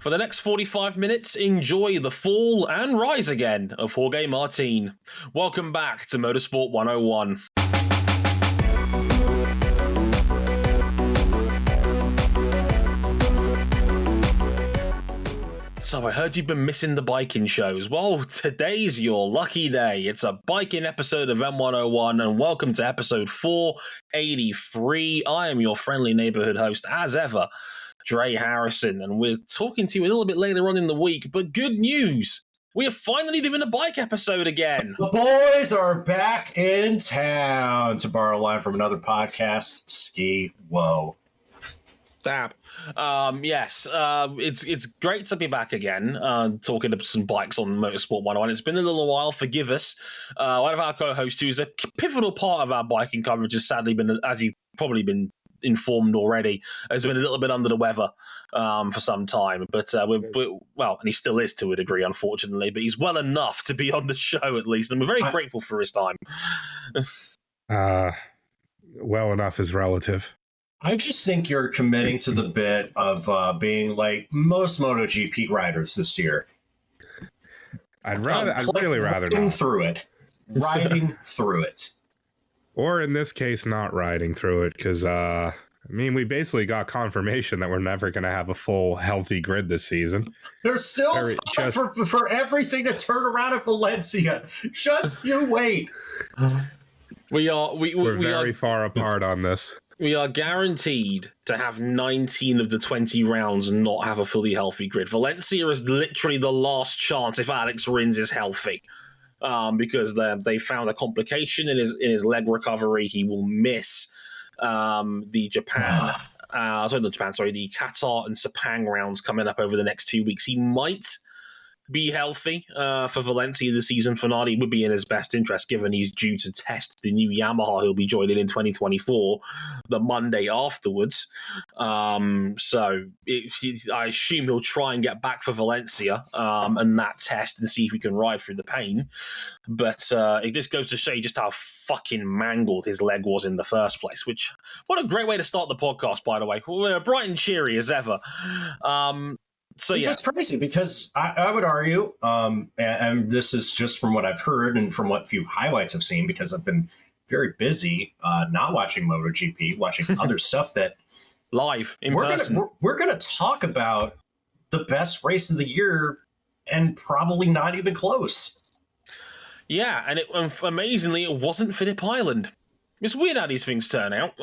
For the next 45 minutes, enjoy the fall and rise again of Jorge Martin. Welcome back to Motorsport 101. So I heard you've been missing the biking shows. Well, today's your lucky day. It's a biking episode of M101, and welcome to episode 483. I am your friendly neighborhood host, as ever, Dre Harrison, and we're talking to you a little bit later on in the week, but good news. We are finally doing a bike episode again. The boys are back in town, to borrow a line from another podcast. Ski whoa. Dab. Yes, it's great to be back again, talking about some bikes on Motorsport 101. It's been a little while, forgive us. One of our co-hosts, who's a pivotal part of our biking coverage, has sadly been, as you've probably been informed already, has been a little bit under the weather for some time. But well, and he still is to a degree, unfortunately, but he's well enough to be on the show at least, and we're very grateful for his time. Well enough is relative. I just think you're committing to the bit of being like most MotoGP riders this year. I'd really rather not. Riding through it. Or in this case, not riding through it, because, we basically got confirmation that we're never going to have a full, healthy grid this season. There's still time for everything to turn around at Valencia. Just you wait. We're very far apart on this. We are guaranteed to have 19 of the 20 rounds not have a fully healthy grid. Valencia is literally the last chance if Alex Rins is healthy. Because they found a complication in his leg recovery. He will miss the Qatar and Sepang rounds coming up over the next 2 weeks. He might be healthy for Valencia the season finale. It would be in his best interest, given he's due to test the new Yamaha he'll be joining in 2024 the Monday afterwards. So I assume he'll try and get back for Valencia and that test and see if he can ride through the pain. But it just goes to show you just how fucking mangled his leg was in the first place, which, what a great way to start the podcast, by the way. We're bright and cheery as ever. So it's just crazy because I would argue, and this is just from what I've heard and from what few highlights I've seen, because I've been very busy not watching MotoGP, watching other stuff that live in person. We're going to talk about the best race of the year and probably not even close. Yeah, and amazingly, it wasn't Phillip Island. It's weird how these things turn out.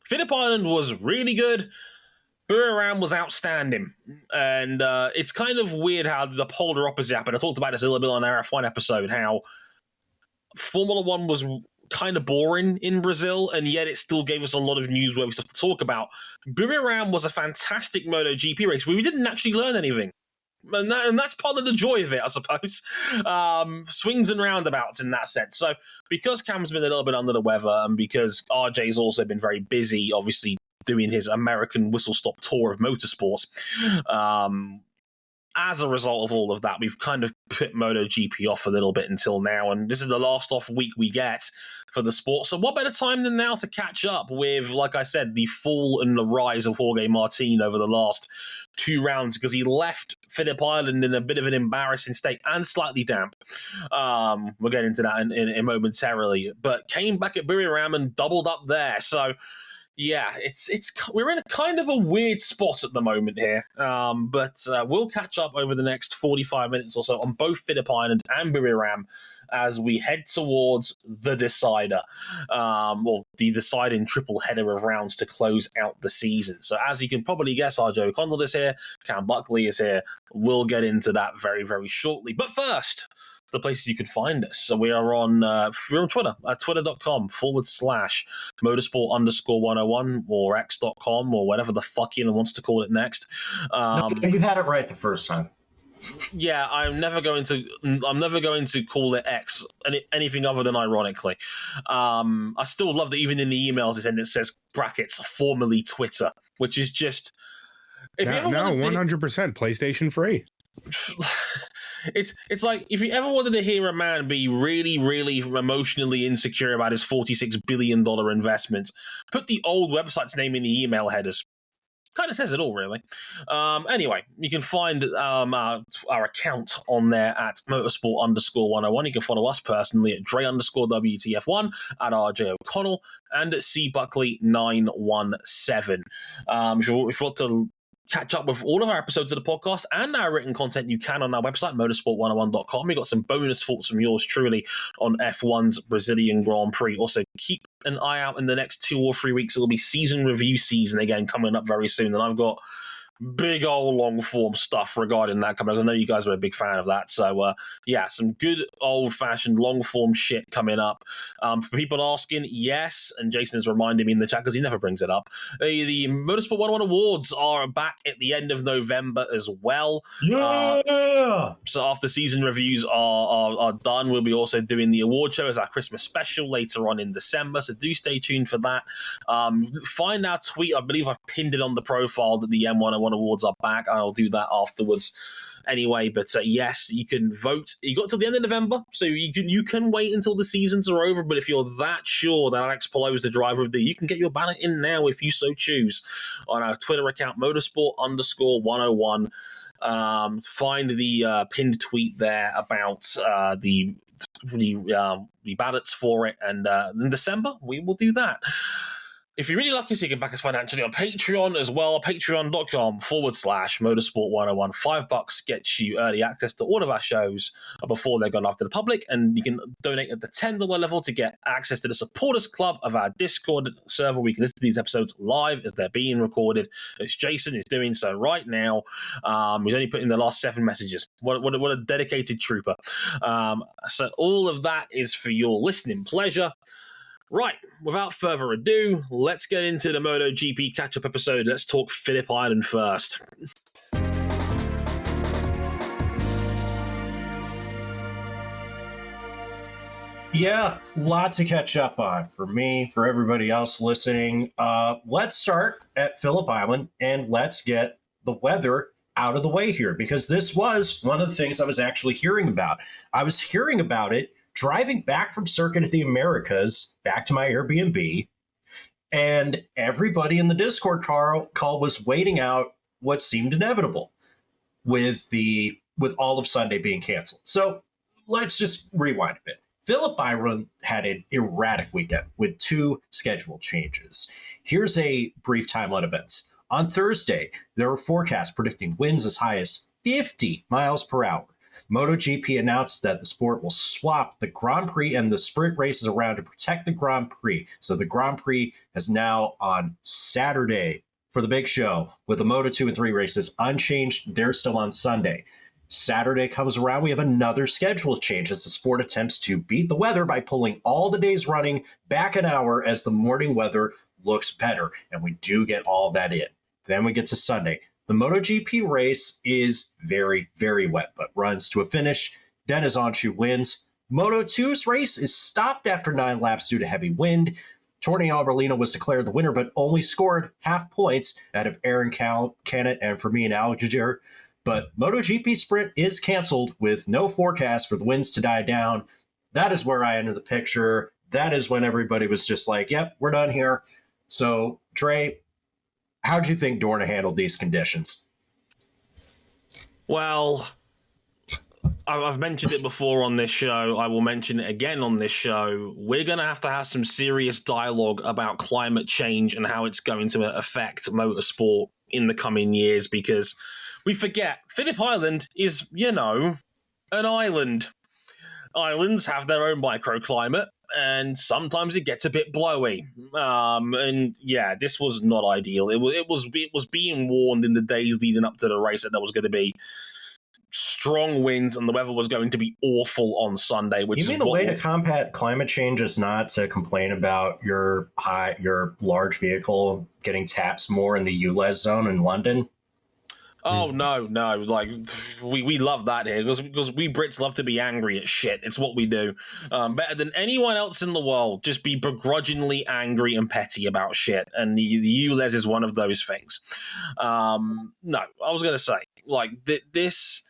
Phillip Island was really good. Buriram was outstanding, and it's kind of weird how the polar opposite happened. I talked about this a little bit on our F1 episode, how Formula One was kind of boring in Brazil, and yet it still gave us a lot of newsworthy stuff to talk about. Buriram was a fantastic MotoGP race where we didn't actually learn anything. And that's part of the joy of it, I suppose. Swings and roundabouts in that sense. So because Cam's been a little bit under the weather, and because RJ's also been very busy, obviously, doing his American whistle-stop tour of motorsports. As a result of all of that, we've kind of put MotoGP off a little bit until now, and this is the last off week we get for the sport. So what better time than now to catch up with, like I said, the fall and the rise of Jorge Martin over the last 2 rounds, because he left Phillip Island in a bit of an embarrassing state and slightly damp. We'll get into that in momentarily, but came back at Buriram and doubled up there. So yeah, we're in a kind of a weird spot at the moment here, but we'll catch up over the next 45 minutes or so on both Phillip Island and Buriram as we head towards the decider, or the deciding triple header of rounds to close out the season. So as you can probably guess, our Joe Condell is here, Cam Buckley is here. We'll get into that very, very shortly. But first, the places you could find us. So we're on Twitter at twitter.com/motorsport_101 or x.com or whatever the fuck Elon wants to call it next. No, you had it right the first time. Yeah, I'm never going to call it X, anything other than ironically. I still love that even in the emails it says brackets formerly Twitter, which is just no, 100% PlayStation free. It's like if you ever wanted to hear a man be really, really emotionally insecure about his $46 billion investment, put the old website's name in the email headers. kind of says it all, really. Anyway, you can find our account on there at motorsport_101. You can follow us personally at Dre_WTF1, at RJ O'Connell, and at CBuckley917. If you want to catch up with all of our episodes of the podcast and our written content, you can on our website, motorsport101.com. We've got some bonus thoughts from yours truly on F1's Brazilian Grand Prix. Also, keep an eye out in the next 2 or 3 weeks. It'll be season review season again coming up very soon. And I've got big old long form stuff regarding that coming up. I know you guys are a big fan of that. So, yeah, some good old fashioned long form shit coming up. For people asking, yes, and Jason has reminded me in the chat because he never brings it up. The Motorsport 101 Awards are back at the end of November as well. Yeah! So after season reviews are done, we'll be also doing the award show as our Christmas special later on in December. So do stay tuned for that. Find our tweet. I believe I've pinned it on the profile that the M101 Awards are back. I'll do that afterwards anyway, but yes, you can vote. You got till the end of November, so you can wait until the seasons are over, but if you're that sure that Alex Palou is the driver of the year, you can get your ballot in now if you so choose on our Twitter account, motorsport_101. Find the pinned tweet there about the ballots for it, and in December we will do that. If you're really lucky, so you can back us financially on Patreon as well, patreon.com/motorsport101. $5 gets you early access to all of our shows before they're gone after the public, and you can donate at the $10 level to get access to the supporters club of our Discord server. We can listen to these episodes live as they're being recorded, as Jason is doing so right now. He's only put in the last 7 messages. What a dedicated trooper. So all of that is for your listening pleasure. Right, without further ado, let's get into the MotoGP catch-up episode. Let's talk Phillip Island first. Yeah, lot to catch up on for me, for everybody else listening. Let's start at Phillip Island, and let's get the weather out of the way here, because this was one of the things I was actually hearing about. I was hearing about it driving back from Circuit of the Americas back to my Airbnb, and everybody in the Discord call was waiting out what seemed inevitable with all of Sunday being canceled. So let's just rewind a bit. Phillip Island had an erratic weekend with 2 schedule changes. Here's a brief timeline of events. On Thursday, there were forecasts predicting winds as high as 50 miles per hour. MotoGP announced that the sport will swap the Grand Prix and the sprint races around to protect the Grand Prix. So the Grand Prix is now on Saturday for the big show, with the Moto 2 and 3 races unchanged. They're still on Sunday. Saturday comes around, we have another schedule change as the sport attempts to beat the weather by pulling all the days running back an hour as the morning weather looks better. And we do get all that in. Then we get to Sunday. The MotoGP race is very, very wet, but runs to a finish. Dennis Öncü wins. Moto 2's race is stopped after 9 laps due to heavy wind. Tony Alberlino was declared the winner, but only scored half points out of Aaron Canet and Fermin Algiger. But MotoGP sprint is canceled with no forecast for the winds to die down. That is where I enter the picture. That is when everybody was just like, yep, we're done here. So, Dre, how'd you think Dorna handled these conditions? Well, I've mentioned it before on this show. I will mention it again on this show. We're going to have some serious dialogue about climate change and how it's going to affect motorsport in the coming years, because we forget Phillip Island is, an island. Islands have their own microclimate, and sometimes it gets a bit blowy. And yeah, this was not ideal. It was being warned in the days leading up to the race that there was going to be strong winds and the weather was going to be awful on Sunday. Which you mean the way to combat climate change is not to complain about your large vehicle getting taxed more in the ULEZ zone in London? Oh, no. Like, we love that here because we Brits love to be angry at shit. It's what we do. Better than anyone else in the world, just be begrudgingly angry and petty about shit. And the ULEZ is one of those things. No, I was going to say, like, this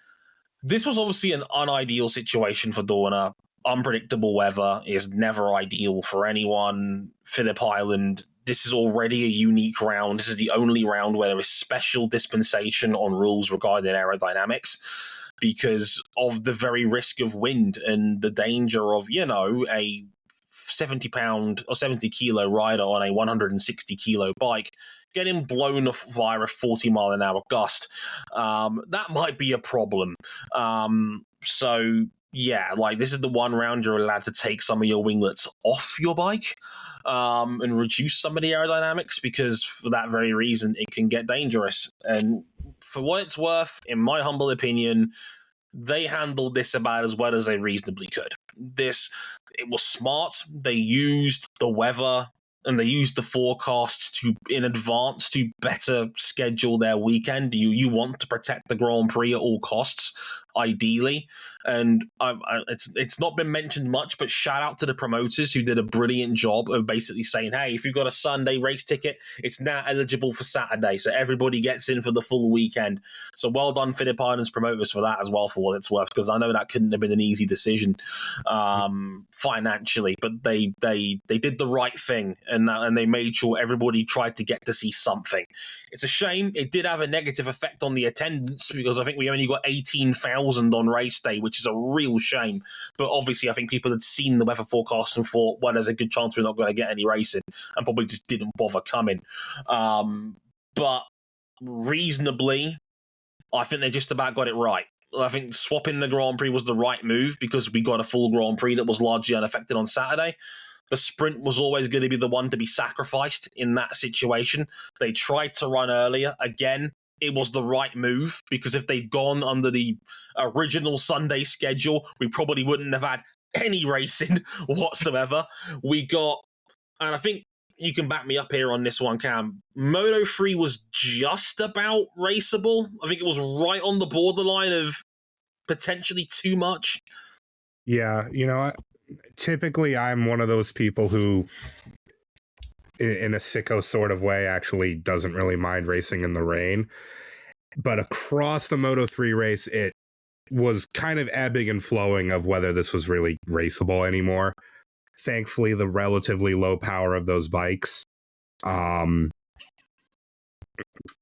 was obviously an unideal situation for Dorna. Unpredictable weather is never ideal for anyone. Phillip Island this is already a unique round. This is the only round where there is special dispensation on rules regarding aerodynamics because of the very risk of wind and the danger of, a 70-pound or 70-kilo rider on a 160-kilo bike getting blown off via a 40-mile-an-hour gust. That might be a problem. So, yeah, this is the one round you're allowed to take some of your winglets off your bike and reduce some of the aerodynamics because for that very reason, it can get dangerous. And for what it's worth, in my humble opinion, they handled this about as well as they reasonably could. It was smart. They used the weather and they used the forecasts in advance to better schedule their weekend. You want to protect the Grand Prix at all costs, ideally. And it's not been mentioned much, but shout out to the promoters who did a brilliant job of basically saying, hey, if you've got a Sunday race ticket, it's now eligible for Saturday. So everybody gets in for the full weekend. So well done, Phillip Island's promoters, for that as well, for what it's worth, because I know that couldn't have been an easy decision financially, but they did the right thing and they made sure everybody tried to get to see something. It's a shame. It did have a negative effect on the attendance because I think we only got 18,000 on race day, which is a real shame. But obviously, I think people had seen the weather forecast and thought, well, there's a good chance we're not going to get any racing, and probably just didn't bother coming. But reasonably, I think they just about got it right. I think swapping the Grand Prix was the right move because we got a full Grand Prix that was largely unaffected on Saturday. The sprint was always going to be the one to be sacrificed in that situation. They tried to run earlier. Again, it was the right move because if they'd gone under the original Sunday schedule, we probably wouldn't have had any racing whatsoever. We got, and I think you can back me up here on this one, Cam, Moto3 was just about raceable. I think it was right on the borderline of potentially too much. Yeah, typically I'm one of those people who, in a sicko sort of way, actually doesn't really mind racing in the rain. But across the Moto3 race, it was kind of ebbing and flowing of whether this was really raceable anymore. Thankfully, the relatively low power of those bikes, and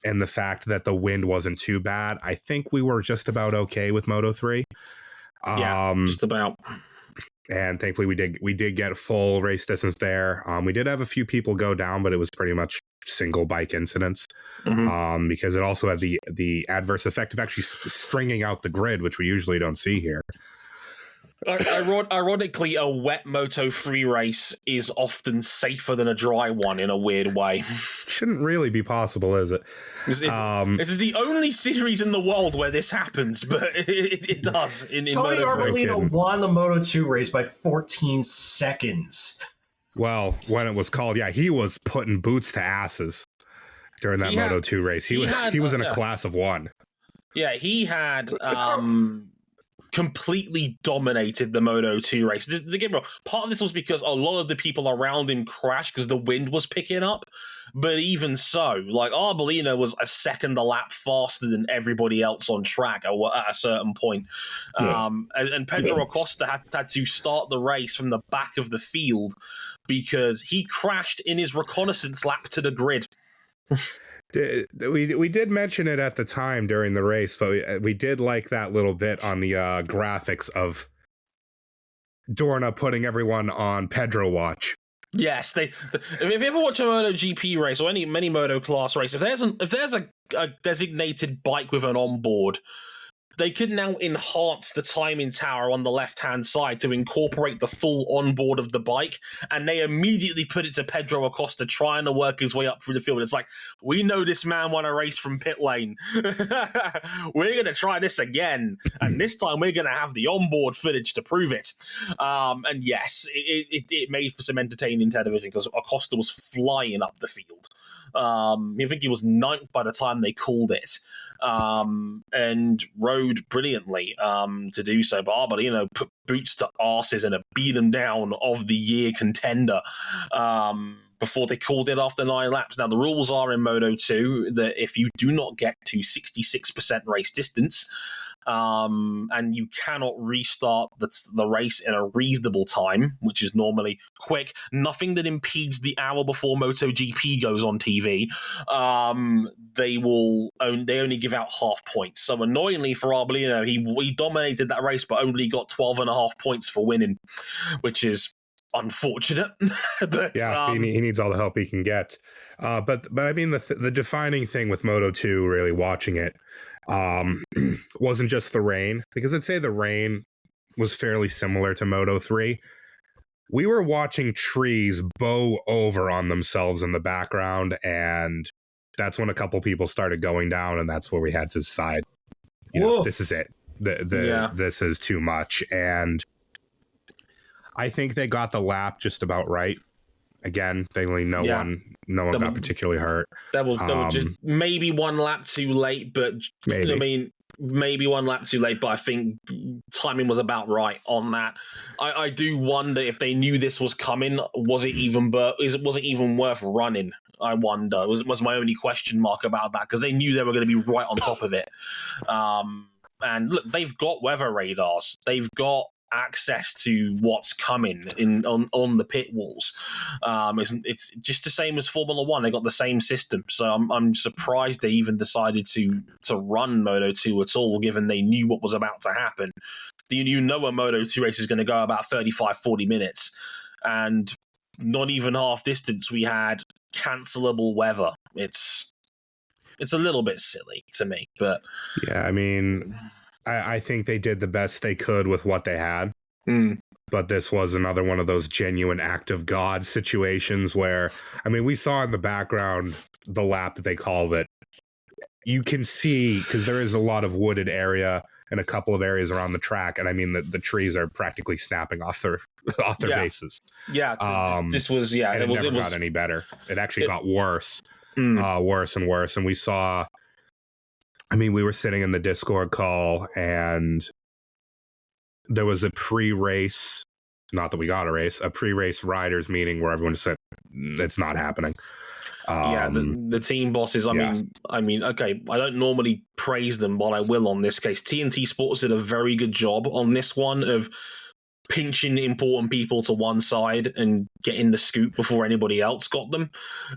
the fact that the wind wasn't too bad, I think we were just about okay with Moto3. Yeah, just about. And thankfully, we did get full race distance there. We did have a few people go down, but it was pretty much single bike incidents because it also had the adverse effect of actually stringing out the grid, which we usually don't see here. Ironically, a wet Moto3 race is often safer than a dry one in a weird way. Shouldn't really be possible, is it? This is the only series in the world where this happens, but it does. In Tony Moto3. Arbolino won the Moto2 race by 14 seconds. Well, when it was called, he was putting boots to asses during that Moto2 race. He was in a class of one. Yeah, he had completely dominated the Moto2 race. Part of this was because a lot of the people around him crashed because the wind was picking up. But even so, Arbolino was a second a lap faster than everybody else on track at a certain point. And Pedro Acosta had to start the race from the back of the field because he crashed in his reconnaissance lap to the grid. We did mention it at the time during the race, but we did like that little bit on the graphics of Dorna putting everyone on Pedro watch. Yes, if you ever watch a MotoGP race or many moto class race, if there's a designated bike with an onboard, they can now enhance the timing tower on the left-hand side to incorporate the full onboard of the bike, and they immediately put it to Pedro Acosta trying to work his way up through the field. It's like, we know this man won a race from pit lane. We're going to try this again, and this time we're going to have the onboard footage to prove it. And yes, it made for some entertaining television because Acosta was flying up the field. I think he was 9th by the time they called it. And rode brilliantly to do so. But Arbolino put boots to arses and a beat them down of the year contender before they called it after 9 laps. Now, the rules are in Moto2 that if you do not get to 66% race distance and you cannot restart the race in a reasonable time, which is normally quick. Nothing that impedes the hour before MotoGP goes on TV. They only give out half points. So annoyingly for Arbolino, he dominated that race, but only got 12.5 points for winning, which is unfortunate. But yeah, he needs all the help he can get. But I mean, the defining thing with Moto 2, really watching it, wasn't just the rain, because I'd say the rain was fairly similar to Moto 3. We were watching trees bow over on themselves in the background, and that's when a couple people started going down, and that's where we had to decide, this is it. This is too much. And I think they got the lap just about right. Again, thankfully no one got particularly hurt. That was just maybe one lap too late, but maybe. I mean, maybe one lap too late, but I think timing was about right on that. I do wonder if they knew this was coming, was it even worth running? I wonder. Was my only question mark about that, because they knew they were going to be right on top of it. And look, they've got weather radars. They've got access to what's coming on the pit walls. It's just the same as Formula One. They got the same system, so I'm surprised they even decided to run Moto 2 at all, given they knew what was about to happen. You know a Moto 2 race is going to go about 35-40 minutes, and not even half distance we had cancelable weather. It's a little bit silly to me, but yeah, I mean, I think they did the best they could with what they had. But this was another one of those genuine act of God situations where, I mean, we saw in the background the lap that they called it. You can see, because there is a lot of wooded area and a couple of areas around the track, and I mean the trees are practically snapping off their bases. Yeah, this was and it never got any better. It actually got worse, worse and worse. And we saw, I mean, we were sitting in the Discord call, and there was a pre-race, not that we got a race, a pre-race riders meeting where everyone said it's not happening. The team bosses. I mean, okay, I don't normally praise them, but I will on this case. TNT Sports did a very good job on this one of pinching important people to one side and getting the scoop before anybody else got them.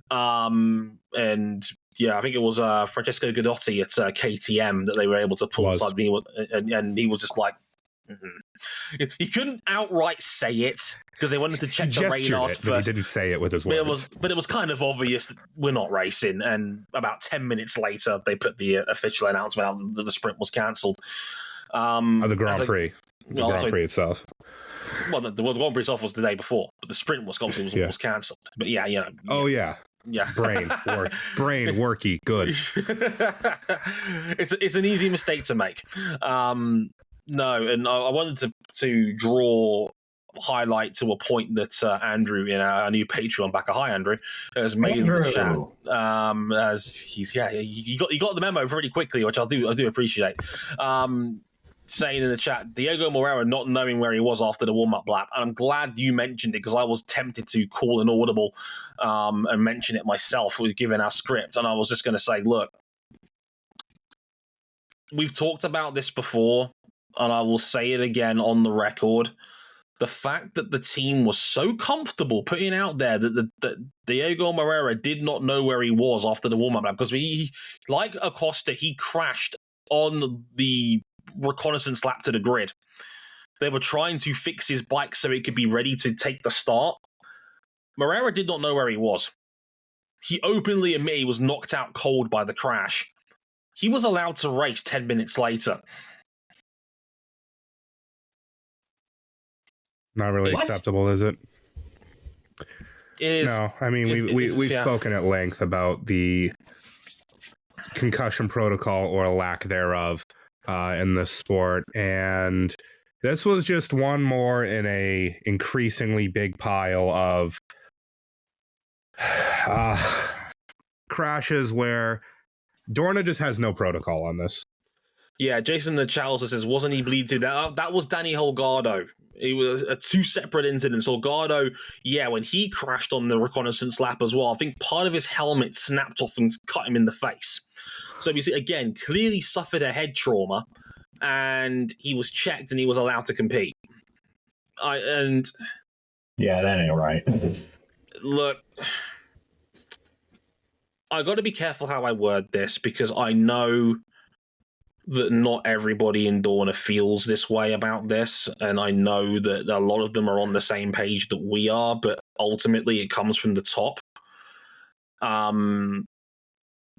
And yeah, I think it was Francesco Godotti at KTM that they were able to pull aside, and he was just like, he couldn't outright say it because they wanted to check the radars first. But he didn't say it with his words. But it was kind of obvious that we're not racing. And about 10 minutes later, they put the official announcement out that the sprint was cancelled. The Grand Prix. The Grand Prix itself. Well, the Grand Prix itself was the day before, but the sprint was obviously was cancelled. But yeah, you know. Oh yeah. Yeah, brain worky, good. It's an easy mistake to make. No, and I wanted to highlight to a point that Andrew in our new Patreon backer, hi Andrew, has made in the chat. As he got the memo pretty quickly, which I do appreciate. Saying in the chat, Diego Moreira not knowing where he was after the warm-up lap. And I'm glad you mentioned it, because I was tempted to call an audible and mention it myself, given our script. And I was just going to say, look, we've talked about this before, and I will say it again on the record. The fact that the team was so comfortable putting out there that Diego Moreira did not know where he was after the warm-up lap, because like Acosta, he crashed on the reconnaissance lap to the grid. They were trying to fix his bike so it could be ready to take the start. Moreira did not know where he was. He openly admitted he was knocked out cold by the crash. He was allowed to race 10 minutes later. Not really acceptable, is it? No, I mean, we've spoken at length about the concussion protocol or lack thereof in this sport, and this was just one more in a increasingly big pile of crashes where Dorna just has no protocol on this. Yeah, Jason the chat also says, wasn't he bleed to that? That was Danny Holgado. It was two separate incidents. Holgado, when he crashed on the reconnaissance lap as well, I think part of his helmet snapped off and cut him in the face. So you see, again, clearly suffered a head trauma, and he was checked and he was allowed to compete. Yeah, that ain't right. Look, I got to be careful how I word this because I know that not everybody in Dorna feels this way about this, and I know that a lot of them are on the same page that we are, but ultimately it comes from the top.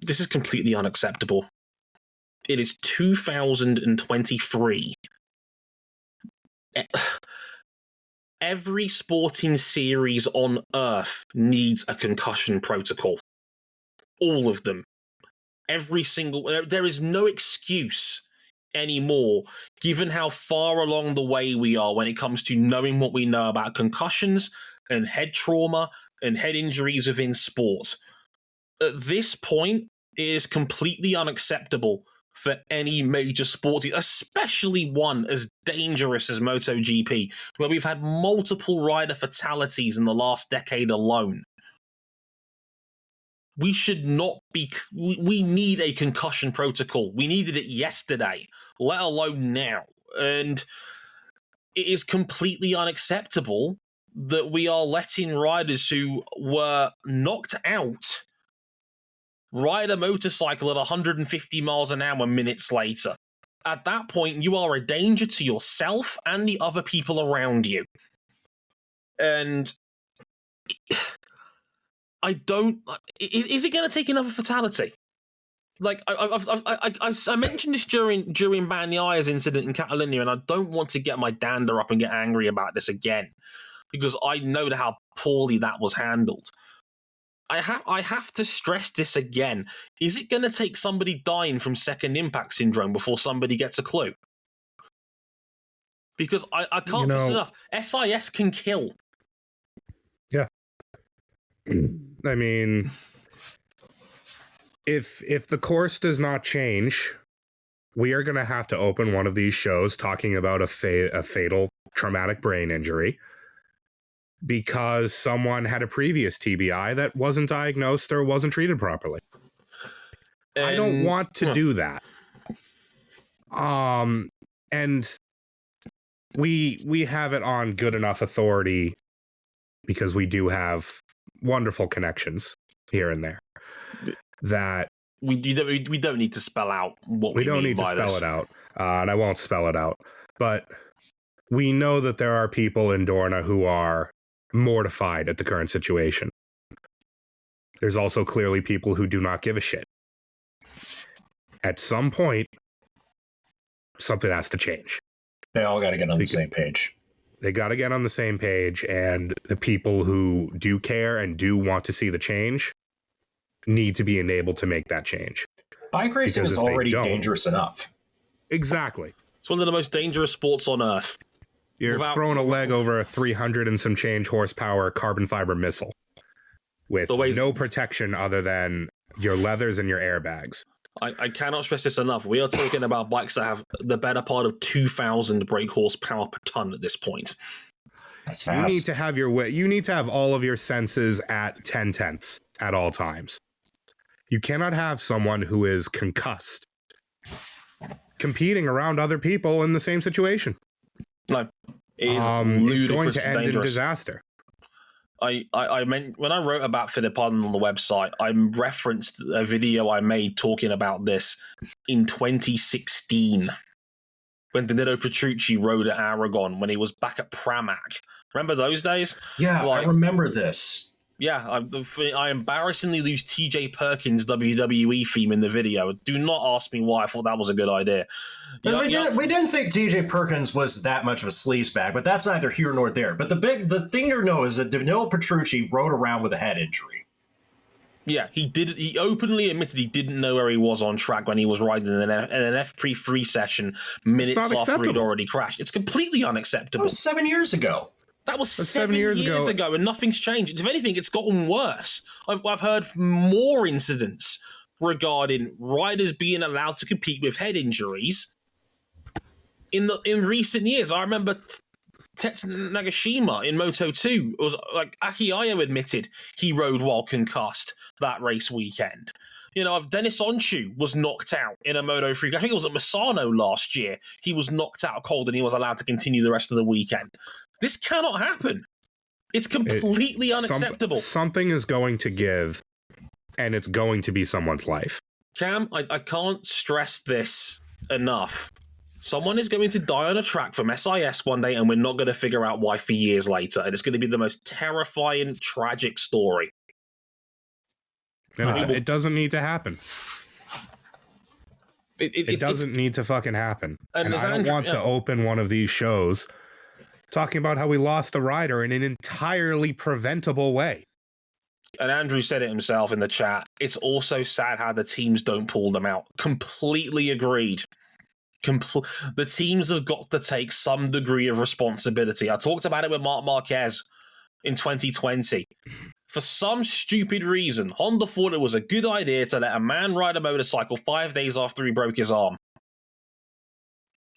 This is completely unacceptable. It is 2023. Every sporting series on Earth needs a concussion protocol. All of them. Every single... There is no excuse anymore, given how far along the way we are when it comes to knowing what we know about concussions and head trauma and head injuries within sport. At this point, it is completely unacceptable for any major sport, especially one as dangerous as MotoGP, where we've had multiple rider fatalities in the last decade alone. We should not be... We need a concussion protocol. We needed it yesterday, let alone now. And it is completely unacceptable that we are letting riders who were knocked out ride a motorcycle at 150 miles an hour minutes later. At that point, you are a danger to yourself and the other people around you. And I don't... Is it going to take another fatality? Like, I mentioned this during Bagnaya's incident in Catalunya, and I don't want to get my dander up and get angry about this again, because I know how poorly that was handled. I have to stress this again. Is it going to take somebody dying from second impact syndrome before somebody gets a clue? Because I can't stress enough. SIS can kill. Yeah. I mean, if the course does not change, we are going to have to open one of these shows talking about a fatal traumatic brain injury because someone had a previous TBI that wasn't diagnosed or wasn't treated properly. And I don't want to do that. And we have it on good enough authority because we do have wonderful connections here and there that we don't need to spell out what we don't need to spell it out, and I won't spell it out. But we know that there are people in Dorna who are mortified at the current situation. There's also clearly people who do not give a shit. At some point, something has to change. They all got to get on the same page. They got to get on the same page, and the people who do care and do want to see the change need to be enabled to make that change. Bike racing is already dangerous enough. Exactly. It's one of the most dangerous sports on Earth. You're throwing a leg over a 300 and some change horsepower carbon fiber missile with no protection other than your leathers and your airbags. I cannot stress this enough. We are talking about bikes that have the better part of 2,000 brake horsepower per ton at this point. That's fast. You need to have all of your senses at 10 tenths at all times. You cannot have someone who is concussed competing around other people in the same situation. No, it is it's going to end in disaster. I meant when I wrote about Fittipaldi on the website, I referenced a video I made talking about this in 2016 when Danilo Petrucci rode at Aragon when he was back at Pramac. Remember those days? Yeah, I remember this. Yeah, I embarrassingly lose TJ Perkins' WWE theme in the video. Do not ask me why I thought that was a good idea. We didn't think TJ Perkins was that much of a sleazebag, but that's neither here nor there. But the thing to know is that Danilo Petrucci rode around with a head injury. Yeah, he did. He openly admitted he didn't know where he was on track when he was riding in an FP3 session minutes after he'd already crashed. It's completely unacceptable. That was 7 years ago. That was 7 years ago, and nothing's changed. If anything, it's gotten worse. I've heard more incidents regarding riders being allowed to compete with head injuries in recent years. I remember Tetsuya Nagashima in Moto2. It was like Akiayo admitted he rode while concussed that race weekend. Dennis Onchu was knocked out in a Moto3. I think it was at Misano last year. He was knocked out cold and he was allowed to continue the rest of the weekend. This cannot happen. It's completely unacceptable. Something is going to give, and it's going to be someone's life. Cam, I can't stress this enough. Someone is going to die on a track from SIS one day, and we're not going to figure out why for years later. And it's going to be the most terrifying, tragic story. It doesn't need to happen. It doesn't need to fucking happen. And I don't want to open one of these shows talking about how we lost a rider in an entirely preventable way. And Andrew said it himself in the chat. It's also sad how the teams don't pull them out. Completely agreed. The teams have got to take some degree of responsibility. I talked about it with Marc Marquez in 2020. For some stupid reason, Honda thought it was a good idea to let a man ride a motorcycle 5 days after he broke his arm.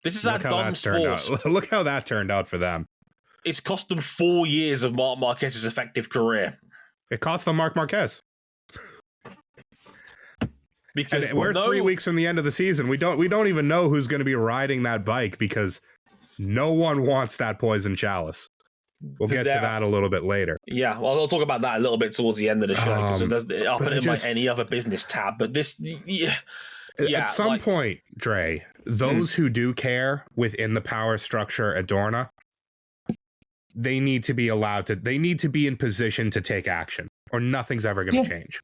This is our dumb sports. Look how that turned out for them. It's cost them 4 years of Marc Marquez's effective career. It cost them Marc Marquez. Because we're 3 weeks from the end of the season. We don't even know who's going to be riding that bike because no one wants that poison chalice. We'll get to that a little bit later. Yeah, well, I'll talk about that a little bit towards the end of the show because I'll put it in my any other business tab. But this, at some point, Dre, those who do care within the power structure at Dorna, they need to be they need to be in position to take action, or nothing's ever going to change.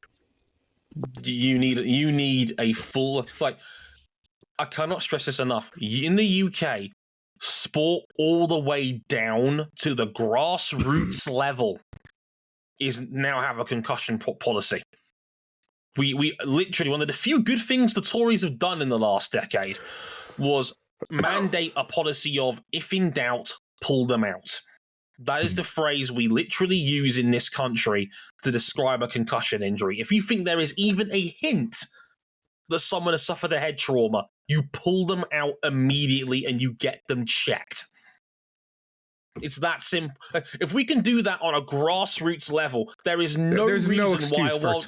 You need a full, I cannot stress this enough. In the UK, sport all the way down to the grassroots level is now have a concussion policy. We literally, one of the few good things the Tories have done in the last decade was mandate a policy of, if in doubt, pull them out. That is the phrase we literally use in this country to describe a concussion injury. If you think there is even a hint that someone has suffered a head trauma, you pull them out immediately and you get them checked. It's that simple. If we can do that on a grassroots level, there is no reason why.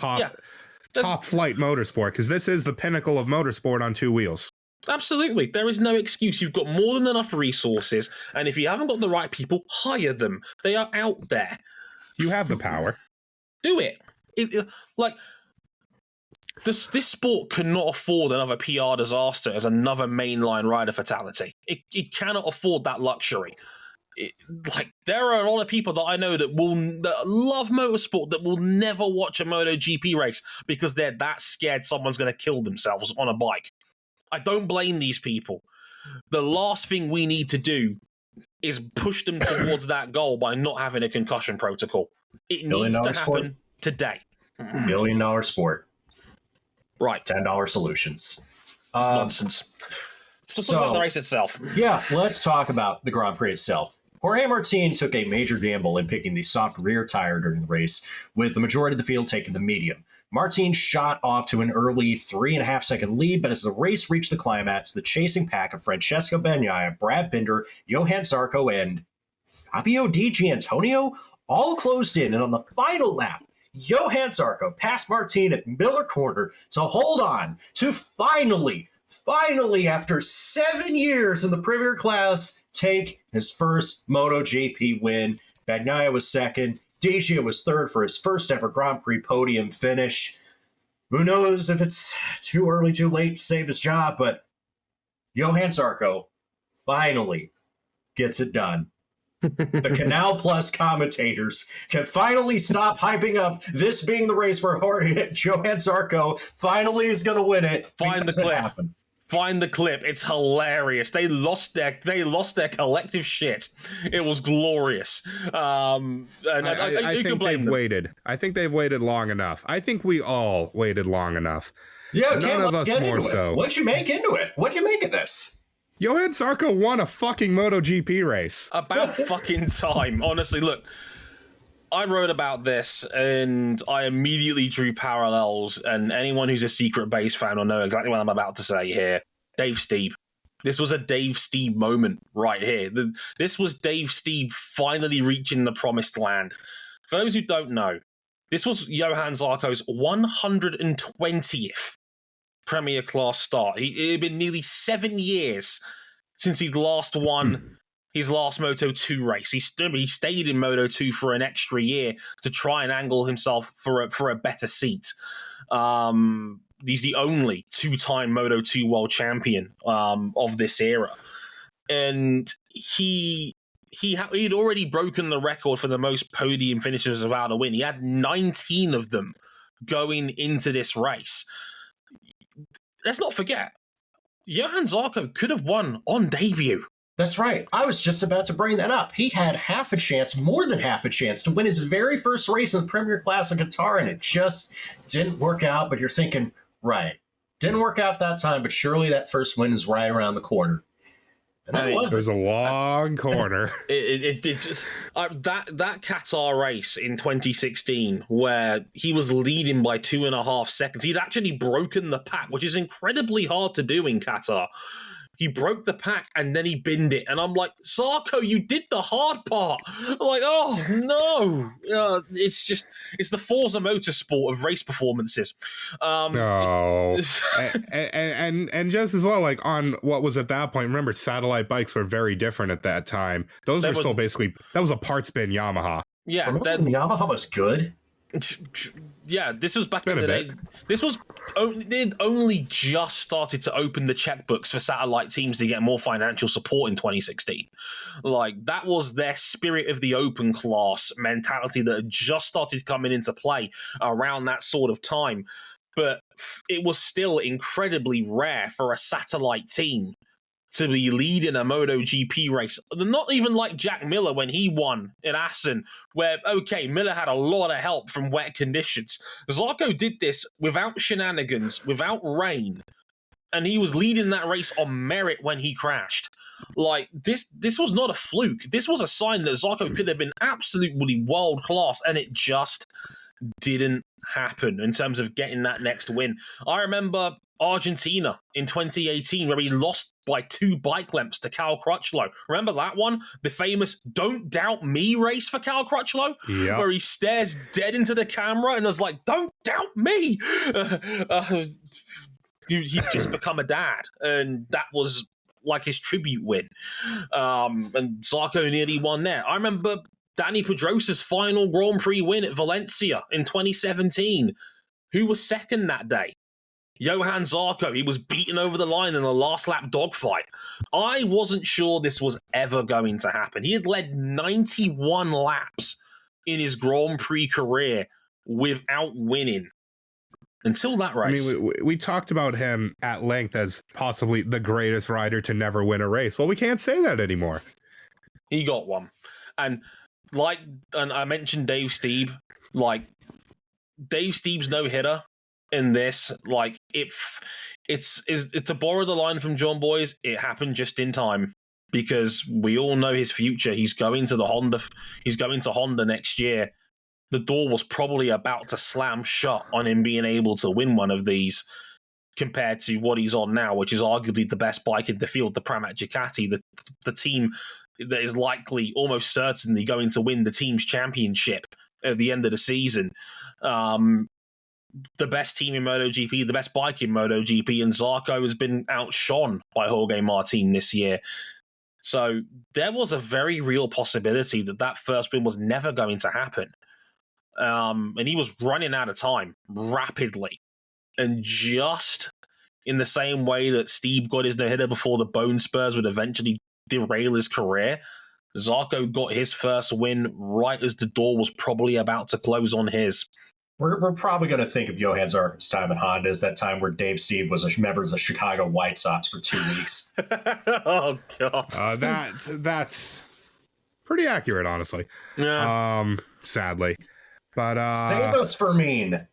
Top flight motorsport, because this is the pinnacle of motorsport on two wheels. Absolutely. There is no excuse. You've got more than enough resources, and if you haven't got the right people, hire them. They are out there. You have the power. Do it. This sport cannot afford another PR disaster as another mainline rider fatality. It cannot afford that luxury. There are a lot of people that I know that love motorsport that will never watch a MotoGP race because they're that scared someone's going to kill themselves on a bike. I don't blame these people. The last thing we need to do is push them towards that goal by not having a concussion protocol. It needs to happen today. $1 billion sport. Right. $10 solutions. It's nonsense. Let's talk about the race itself. Yeah, let's talk about the Grand Prix itself. Jorge Martin took a major gamble in picking the soft rear tire during the race, with the majority of the field taking the medium. Martin shot off to an early 3.5-second lead, but as the race reached the climax, the chasing pack of Francesco Bagnaia, Brad Binder, Johann Zarco, and Fabio Di Giannantonio all closed in, and on the final lap, Johann Zarco passed Martin at Miller Corner to hold on to finally, after 7 years in the Premier class, take his first MotoGP win. Bagnaia was second. Di was third for his first ever Grand Prix podium finish. Who knows if it's too early, too late to save his job, but Johann Zarco finally gets it done. The Canal Plus commentators can finally stop hyping up this being the race where Johann Zarco finally is going to win it. Find the clip. Find the clip. It's hilarious. They lost their collective shit. It was glorious. And I think they've waited. I think they've waited long enough. I think we all waited long enough. Yeah, okay, let's get into it. What'd you make into it? What'd you make of this? Johann Zarco won a fucking MotoGP race. About fucking time. Honestly, look. I wrote about this and I immediately drew parallels, and anyone who's a Secret Base fan will know exactly what I'm about to say here. Dave Steeb. This was a Dave Steeb moment right here. This was Dave Steeb finally reaching the promised land. For those who don't know, This was Johann Zarco's 120th Premier Class start. It had been nearly 7 years since he'd last won his last Moto2 race. He stayed in Moto2 for an extra year to try and angle himself for a better seat. He's the only two-time Moto2 world champion of this era. And he'd already broken the record for the most podium finishes without a win. He had 19 of them going into this race. Let's not forget, Johann Zarco could have won on debut. That's right. I was just about to bring that up. He had half a chance, more than half a chance, to win his very first race in the Premier Class of Qatar, and it just didn't work out. But you're thinking, right, didn't work out that time, but surely that first win is right around the corner. And it was a long corner. It did just that Qatar race in 2016 where he was leading by 2.5 seconds. He'd actually broken the pack, which is incredibly hard to do in Qatar. He broke the pack and then he binned it. And I'm like, Zarco, you did the hard part. I'm like, oh, no. It's the Forza Motorsport of race performances. No. and just as well, like on what was at that point, remember, satellite bikes were very different at that time. Those were still basically, that was a parts bin Yamaha. Yeah. Yamaha was good. Yeah, this was back in the day. They'd only just started to open the checkbooks for satellite teams to get more financial support in 2016. Like, that was their spirit of the open class mentality that had just started coming into play around that sort of time. But it was still incredibly rare for a satellite team to be leading a MotoGP race. Not even like Jack Miller when he won in Assen, where, okay, Miller had a lot of help from wet conditions. Zarco did this without shenanigans, without rain, and he was leading that race on merit when he crashed. Like, this was not a fluke. This was a sign that Zarco could have been absolutely world-class, and it just didn't happen in terms of getting that next win. I remember Argentina in 2018 where he lost by 2 bike lengths to Cal Crutchlow. Remember that one? The famous Don't Doubt Me race for Cal Crutchlow? Yep. Where he stares dead into the camera and was like, don't doubt me! He'd just become a dad. And that was like his tribute win. And Zarco nearly won there. I remember Danny Pedrosa's final Grand Prix win at Valencia in 2017. Who was second that day? Johann Zarco. He was beaten over the line in a last lap dogfight. I wasn't sure this was ever going to happen. He had led 91 laps in his Grand Prix career without winning until that race. I mean, we talked about him at length as possibly the greatest rider to never win a race. Well, we can't say that anymore. He got one. And I mentioned Dave Stieb. Like, Dave Stieb's no-hitter in this, like, it's to borrow the line from John Boys, it happened just in time because we all know his future. He's going to Honda next year. The door was probably about to slam shut on him being able to win one of these compared to what he's on now, which is arguably the best bike in the field, the Pramac Ducati, the team that is likely, almost certainly, going to win the team's championship at the end of the season. The best team in MotoGP, the best bike in MotoGP, and Zarco has been outshone by Jorge Martin this year. So there was a very real possibility that first win was never going to happen. And he was running out of time rapidly. And just in the same way that Steve got his no-hitter before the bone spurs would eventually derail his career, Zarco got his first win right as the door was probably about to close on his. We're probably going to think of Johann Zarco's time at Honda as that time where Dave Stieb was a member of the Chicago White Sox for 2 weeks. Oh, God. That's pretty accurate, honestly. Yeah. Sadly. But save us for mean.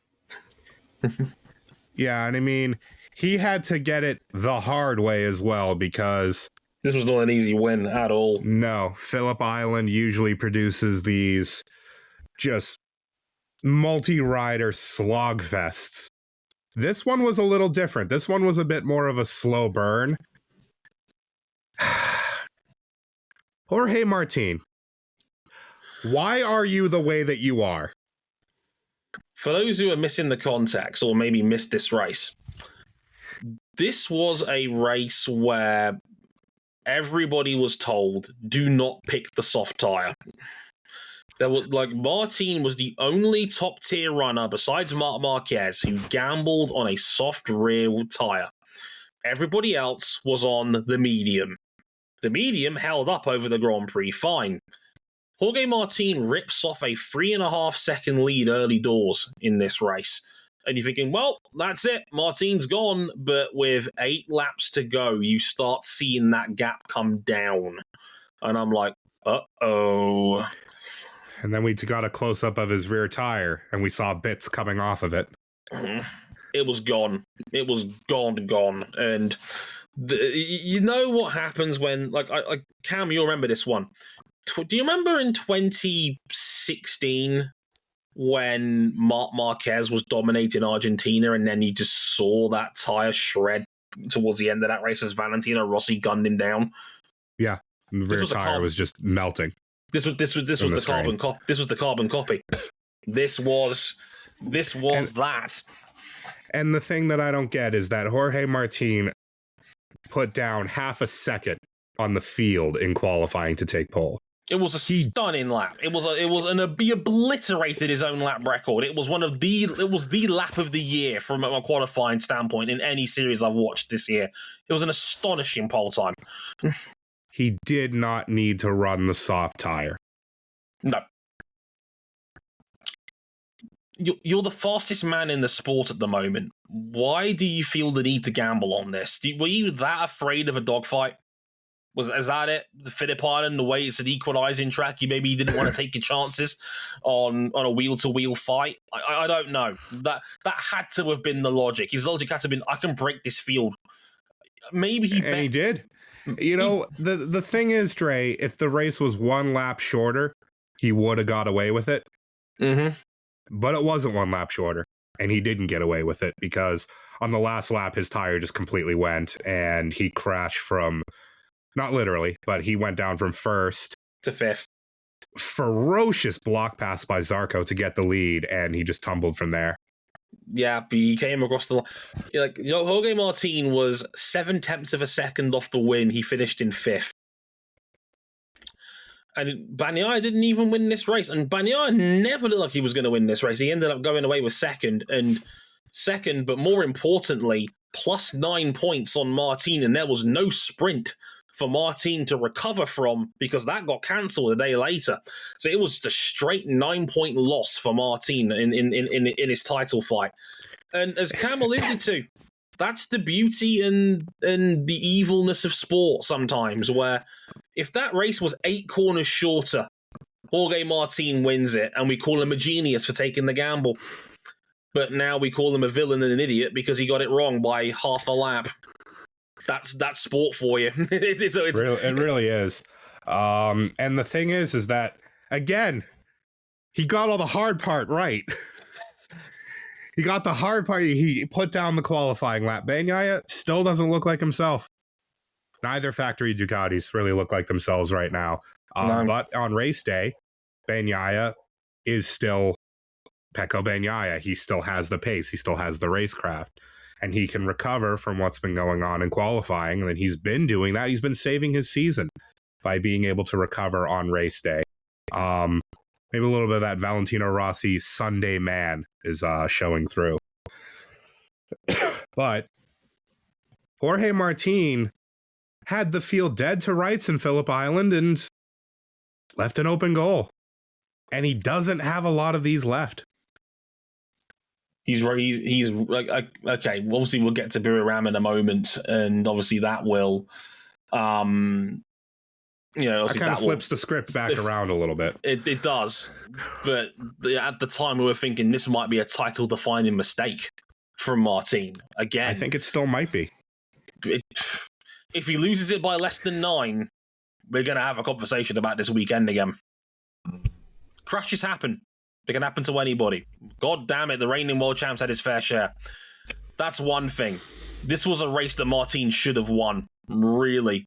Yeah, and I mean, he had to get it the hard way as well because this was not an easy win at all. No, Phillip Island usually produces these just multi-rider slogfests. This one was a little different. This one was a bit more of a slow burn. Jorge Martin, why are you the way that you are? For those who are missing the context or maybe missed this race, this was a race where everybody was told, do not pick the soft tire. There was Martin was the only top tier runner besides Marc Marquez who gambled on a soft rear tire. Everybody else was on the medium. The medium held up over the Grand Prix fine. Jorge Martin rips off a 3.5 second lead early doors in this race. And you're thinking, well, that's it. Martin's gone. But with 8 laps to go, you start seeing that gap come down. And I'm like, uh-oh. And then we got a close-up of his rear tire, and we saw bits coming off of it. It was gone. It was gone. And you know what happens when, Cam, you'll remember this one. Do you remember in 2016 when Marc Marquez was dominating Argentina and then you just saw that tire shred towards the end of that race as Valentino Rossi gunned him down? Yeah, the rear tire was just melting. This was the carbon copy. This was the carbon copy. This was that. And the thing that I don't get is that Jorge Martin put down half a second on the field in qualifying to take pole. It was a stunning lap. He obliterated his own lap record. It was the lap of the year from a qualifying standpoint in any series I've watched this year. It was an astonishing pole time. He did not need to run the soft tire. No. You're the fastest man in the sport at the moment. Why do you feel the need to gamble on this? Were you that afraid of a dogfight? Is that it? The Phillip Island, the way it's an equalising track, you didn't want to take your chances on a wheel-to-wheel fight? I don't know. That had to have been the logic. His logic had to have been, I can break this field. Maybe he... And he did. You know, the thing is, Dre, if the race was 1 lap shorter, he would have got away with it. Mm-hmm. But it wasn't 1 lap shorter, and he didn't get away with it because on the last lap, his tire just completely went, and he crashed from, not literally, but he went down from 1st to 5th. Ferocious block pass by Zarco to get the lead, and he just tumbled from there. Yeah, he came across the line. Jorge Martin was 0.7 of a second off the win. He finished in 5th. And Bagnaia didn't even win this race. And Bagnaia never looked like he was going to win this race. He ended up going away with second, but more importantly, +9 points on Martin. And there was no sprint for Martin to recover from because that got cancelled a day later. So it was just a straight 9-point loss for Martin in his title fight. And as Cam alluded to, that's the beauty and the evilness of sport sometimes, where if that race was 8 corners shorter, Jorge Martin wins it, and we call him a genius for taking the gamble. But now we call him a villain and an idiot because he got it wrong by half a lap. That's sport for you. It really is. And the thing is that, again, he got all the hard part right. He got the hard part. He put down the qualifying lap. Bagnaia still doesn't look like himself. Neither factory Ducatis really look like themselves right now. But on race day, Bagnaia is still Pecco Bagnaia. He still has the pace. He still has the racecraft. And he can recover from what's been going on in qualifying. And he's been doing that. He's been saving his season by being able to recover on race day. Maybe a little bit of that Valentino Rossi Sunday man is showing through. But Jorge Martin had the field dead to rights in Phillip Island and left an open goal. And he doesn't have a lot of these left. He's like, okay, obviously we'll get to Buriram in a moment, and obviously that will, that kind of flips the script back around a little bit. It does, but at the time we were thinking this might be a title-defining mistake from Martin. Again, I think it still might be. If he loses it by less than 9, we're going to have a conversation about this weekend again. Crashes happen. They can happen to anybody. God damn it, the reigning world champs had his fair share. That's one thing. This was a race that Martin should have won. Really.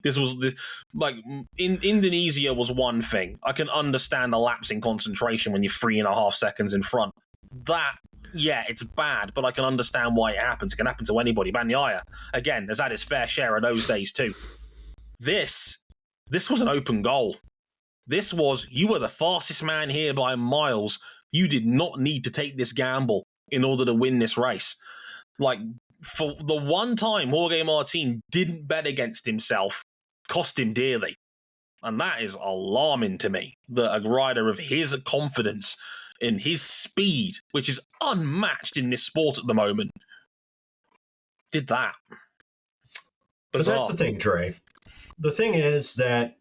In Indonesia was one thing. I can understand a lapse in concentration when you're 3.5 seconds in front. That yeah, it's bad, but I can understand why it happens. It can happen to anybody. Bagnaia, again, has had his fair share of those days too. This was an open goal. This was, you were the fastest man here by miles. You did not need to take this gamble in order to win this race. Like, for the one time Jorge Martin didn't bet against himself, cost him dearly. And that is alarming to me, that a rider of his confidence in his speed, which is unmatched in this sport at the moment, did that. But that's the thing, Dre. The thing is that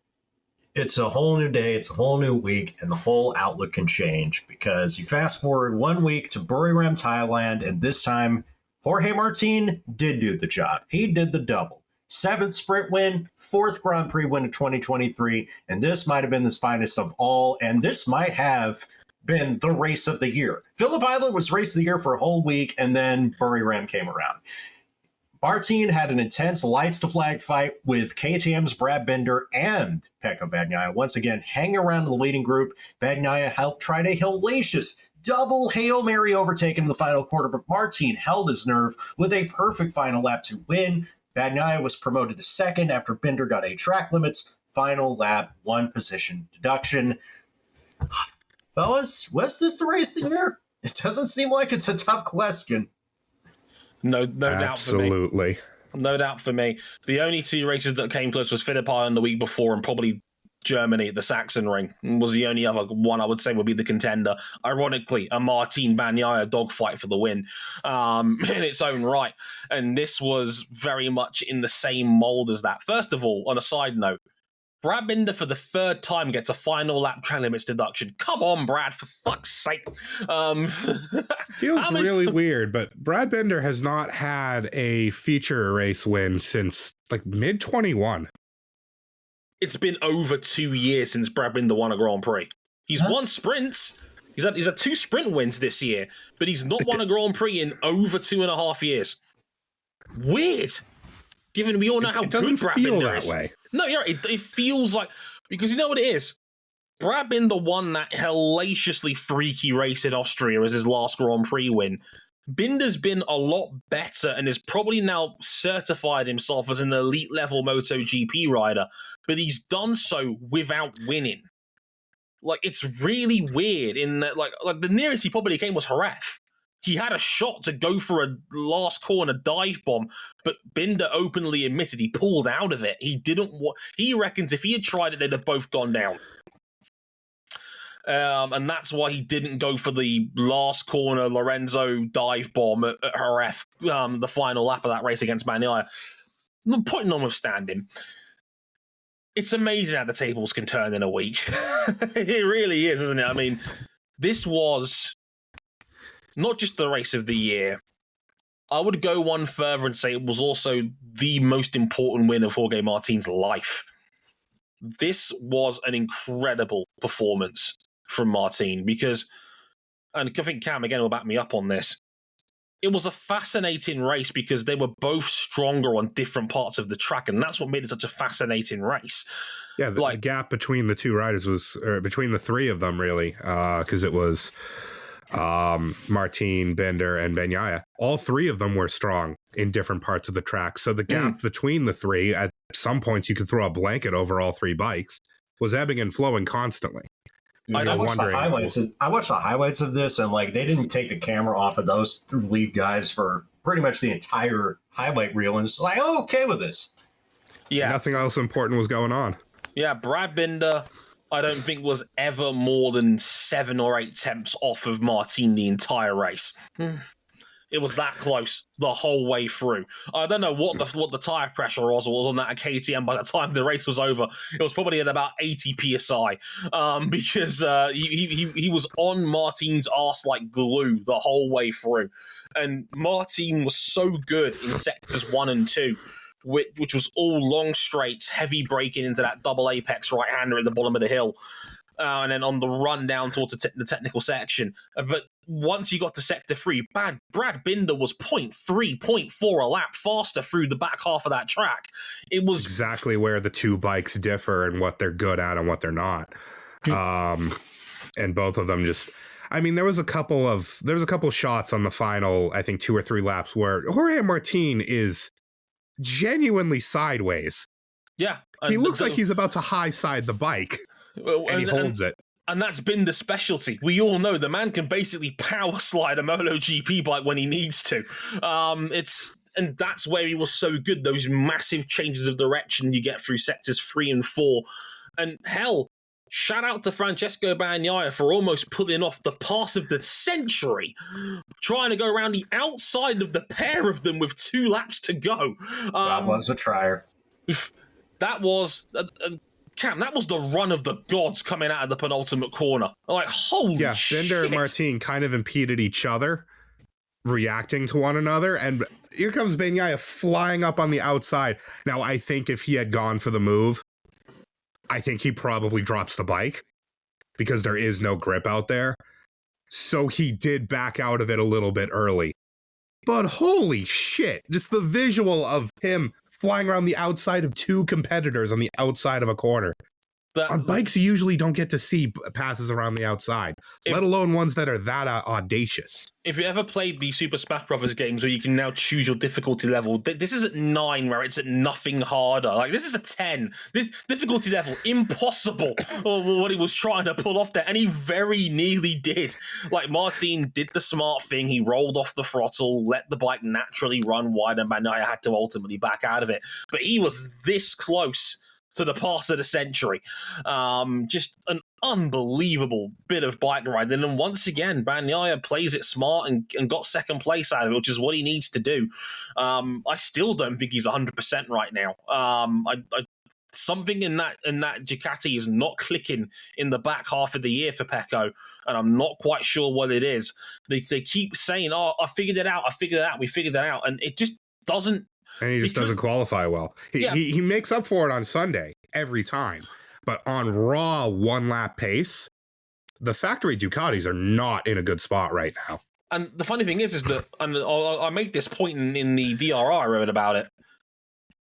it's a whole new day, it's a whole new week, and the whole outlook can change because you fast forward 1 week to Buriram, Thailand, and this time Jorge Martin did do the job. He did the double. 7th sprint win, 4th Grand Prix win of 2023, and this might have been his finest of all, and this might have been the race of the year. Phillip Island was race of the year for a whole week, and then Buriram came around. Martin had an intense lights to flag fight with KTM's Brad Binder and Pecco Bagnaia. Once again, hanging around in the leading group, Bagnaia helped try a hellacious double Hail Mary overtake in the final quarter, but Martin held his nerve with a perfect final lap to win. Bagnaia was promoted to second after Binder got 8 track limits. Final lap, 1 position deduction. Fellas, was this the race of the year? It doesn't seem like it's a tough question. No doubt for me. Absolutely. No doubt for me. The only 2 races that came close was Phillip Island the week before and probably Germany at the Saxon Ring was the only other one I would say would be the contender. Ironically, a Martin Bagnaia dogfight for the win in its own right. And this was very much in the same mold as that. First of all, on a side note, Brad Binder for the 3rd time gets a final lap track limits deduction. Come on, Brad, for fuck's sake. Feels really weird, but Brad Binder has not had a feature race win since like mid-21. It's been over 2 years since Brad Binder won a Grand Prix. He's won sprints. He's had 2 sprint wins this year, but he's not won a Grand Prix in over 2.5 years. Weird. Given we all know how good Brad Binder is. Way. No, you're right. It feels like, because you know what it is? Brad Binder won that hellaciously freaky race in Austria as his last Grand Prix win. Binder's been a lot better and has probably now certified himself as an elite level MotoGP rider, but he's done so without winning. Like, it's really weird in that, like the nearest he probably came was Jerez. He had a shot to go for a last corner dive bomb, but Binder openly admitted he pulled out of it. He didn't he reckons if he had tried it, they'd have both gone down. And that's why he didn't go for the last corner Lorenzo dive bomb at Jerez, the final lap of that race against Bagnaia. Not putting notwithstanding, it's amazing how the tables can turn in a week. It really is, isn't it? I mean, this was not just the race of the year. I would go one further and say it was also the most important win of Jorge Martin's life. This was an incredible performance from Martin because, and I think Cam again will back me up on this, it was a fascinating race because they were both stronger on different parts of the track, and that's what made it such a fascinating race. Yeah, the gap between the 2 riders was, or between the 3 of them really, because it was Martin, Binder, and Bagnaia. All 3 of them were strong in different parts of the track. So the gap between the 3, at some points you could throw a blanket over all 3 bikes, was ebbing and flowing constantly. I watched the highlights of this, and like they didn't take the camera off of those 2 lead guys for pretty much the entire highlight reel, and it's like, oh, okay with this. Yeah, nothing else important was going on. Yeah, Brad Binder, I don't think was ever more than 7 or 8 tenths off of Martin the entire race. It was that close the whole way through. I don't know what the tire pressure was on that at KTM by the time the race was over. It was probably at about 80 psi because he was on Martin's arse like glue the whole way through. And Martin was so good in sectors 1 and 2, which was all long straights, heavy braking into that double apex right-hander at the bottom of the hill. And then on the run down towards the technical section. But once you got to sector 3, Brad Binder was 0.3, 0.4 a lap faster through the back half of that track. It was exactly where the 2 bikes differ and what they're good at and what they're not. And both of them just, I mean, there was a couple shots on the final, I think 2 or 3 laps where Jorge Martin is genuinely sideways. Yeah. He looks like he's about to high side the bike, and he holds it. And that's been the specialty. We all know the man can basically power slide a MotoGP bike when he needs to. And that's where he was so good. Those massive changes of direction you get through sectors 3 and 4. And hell, shout out to Francesco Bagnaia for almost pulling off the pass of the century, trying to go around the outside of the pair of them with 2 laps to go. That was a trier. That was... Cam, that was the run of the gods coming out of the penultimate corner. Like, holy shit. Binder and Martin kind of impeded each other, reacting to one another, and here comes Bagnaia flying up on the outside. Now, I think if he had gone for the move, I think he probably drops the bike, because there is no grip out there. So he did back out of it a little bit early. But holy shit, just the visual of him flying around the outside of 2 competitors on the outside of a corner. On bikes, you usually don't get to see passes around the outside, let alone ones that are that audacious. If you ever played the Super Smash Brothers games where you can now choose your difficulty level, this is at 9 where it's at nothing harder. Like, this is a 10. This difficulty level, impossible, what he was trying to pull off there. And he very nearly did. Like, Martin did the smart thing. He rolled off the throttle, let the bike naturally run wide, and Bagnaia had to ultimately back out of it. But he was this close to the pass of the century. Just an unbelievable bit of bike riding. And once again, Bagnaia plays it smart and got second place out of it, which is what he needs to do. I still don't think he's 100% right now. Something in that Ducati is not clicking in the back half of the year for Pecco, and I'm not quite sure what it is. They keep saying, "Oh, I figured it out. We figured that out," and it just doesn't. And he just doesn't qualify well. He makes up for it on Sunday every time. But on raw 1-lap pace, the factory Ducatis are not in a good spot right now. And the funny thing is that, and I made this point in the DRI I wrote about it,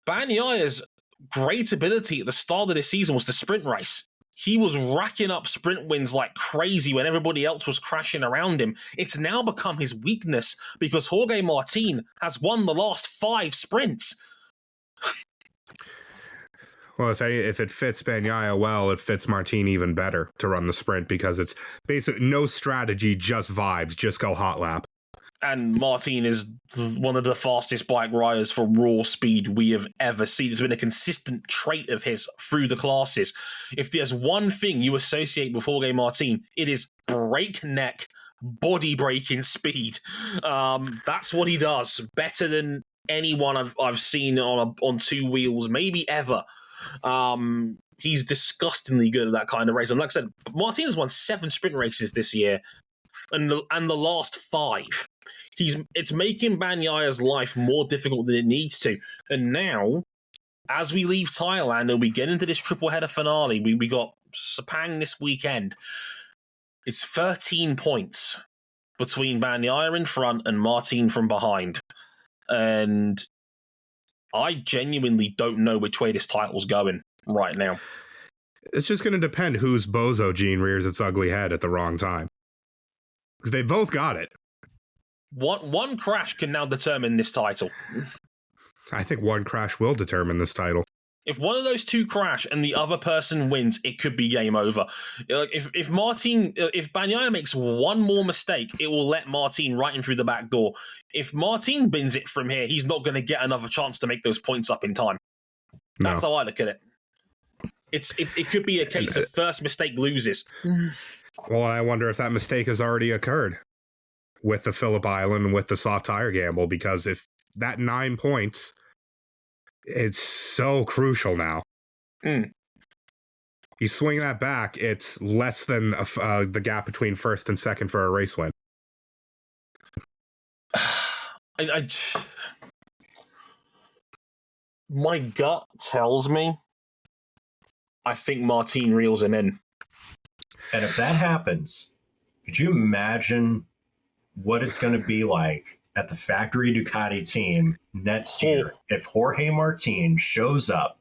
Bagnaia's great ability at the start of this season was the sprint race. He was racking up sprint wins like crazy when everybody else was crashing around him. It's now become his weakness because Jorge Martin has won the last 5 sprints. Well, if it fits Bagnaia well, it fits Martin even better to run the sprint because it's basically no strategy, just vibes, just go hot lap. And Martin is one of the fastest bike riders for raw speed we have ever seen. It's been a consistent trait of his through the classes. If there's one thing you associate with Jorge Martin, it is breakneck, body-breaking speed. That's what he does. Better than anyone I've seen on 2 wheels, maybe ever. He's disgustingly good at that kind of race. And like I said, Martin has won 7 sprint races this year, and the last 5. It's making Bagnaia's life more difficult than it needs to. And now, as we leave Thailand and we get into this triple header finale, we got Sepang this weekend. It's 13 points between Bagnaia in front and Martin from behind. And I genuinely don't know which way this title's going right now. It's just going to depend whose bozo gene rears its ugly head at the wrong time. Because they both got it. One crash can now determine this title. I think one crash will determine this title. If one of those 2 crash and the other person wins, it could be game over. If Bagnaia makes one more mistake, it will let Martin right in through the back door. If Martin bins it from here, he's not going to get another chance to make those points up in time. No. That's how I look at it. It could be a case of first mistake loses. Well, I wonder if that mistake has already occurred with the Phillip Island and with the soft tire gamble, because if that 9 points, it's so crucial now. You swing that back, it's less than the gap between first and second for a race win. My gut tells me I think Martin reels him in. And if that happens, could you imagine what it's going to be like at the factory Ducati team next year if Jorge Martin shows up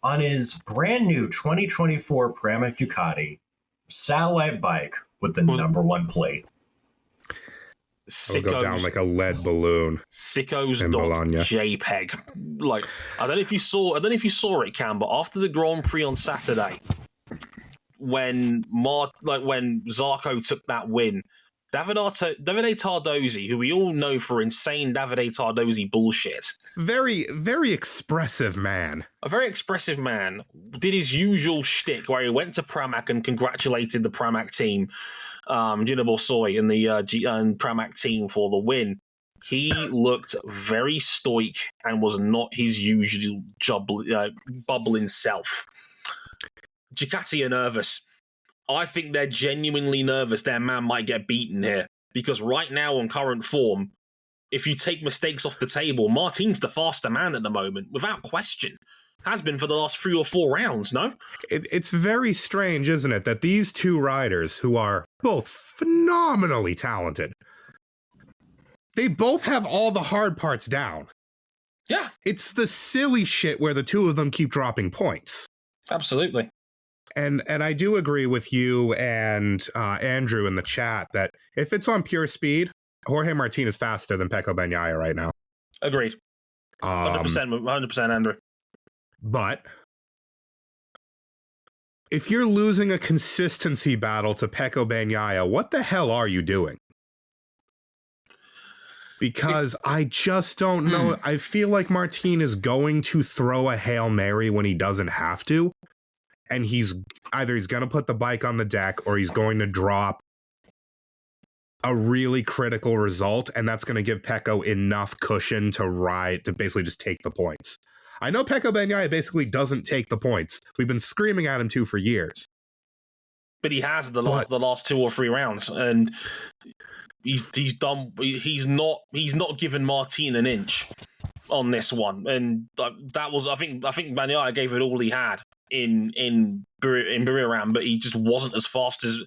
on his brand new 2024 Pramac Ducati satellite bike with the number one plate. It'll go down like a lead balloon. Sickos.jpg. Like, I don't know if you saw it, Cam, but after the Grand Prix on Saturday, when Zarco took that win, Davide Tardosi, who we all know for insane Davide Tardosi bullshit. Very, very expressive man. A very expressive man did his usual shtick where he went to Pramac and congratulated the Pramac team, Gina Borsoi and the Pramac team for the win. He looked very stoic and was not his usual bubbling self. Ducati are nervous. I think they're genuinely nervous their man might get beaten here. Because right now, on current form, if you take mistakes off the table, Martin's the faster man at the moment, without question. Has been for the last 3 or 4 rounds, no? It's very strange, isn't it, that these two riders, who are both phenomenally talented, they both have all the hard parts down. Yeah. It's the silly shit where the two of them keep dropping points. Absolutely. And I do agree with you and Andrew in the chat that if it's on pure speed, Jorge Martin is faster than Pecco Bagnaia right now. Agreed. 100%, Andrew. But if you're losing a consistency battle to Pecco Bagnaia, what the hell are you doing? Because I just don't know. I feel like Martin is going to throw a Hail Mary when he doesn't have to. And he's going to put the bike on the deck or he's going to drop a really critical result. And that's going to give Pecco enough cushion to basically just take the points. I know Pecco Bagnaia basically doesn't take the points. We've been screaming at him to for years. But he has the last 2 or 3 rounds. And he's done. He's not given Martin an inch on this one. And that was, I think Bagnaia gave it all he had in Buriram, but he just wasn't as fast as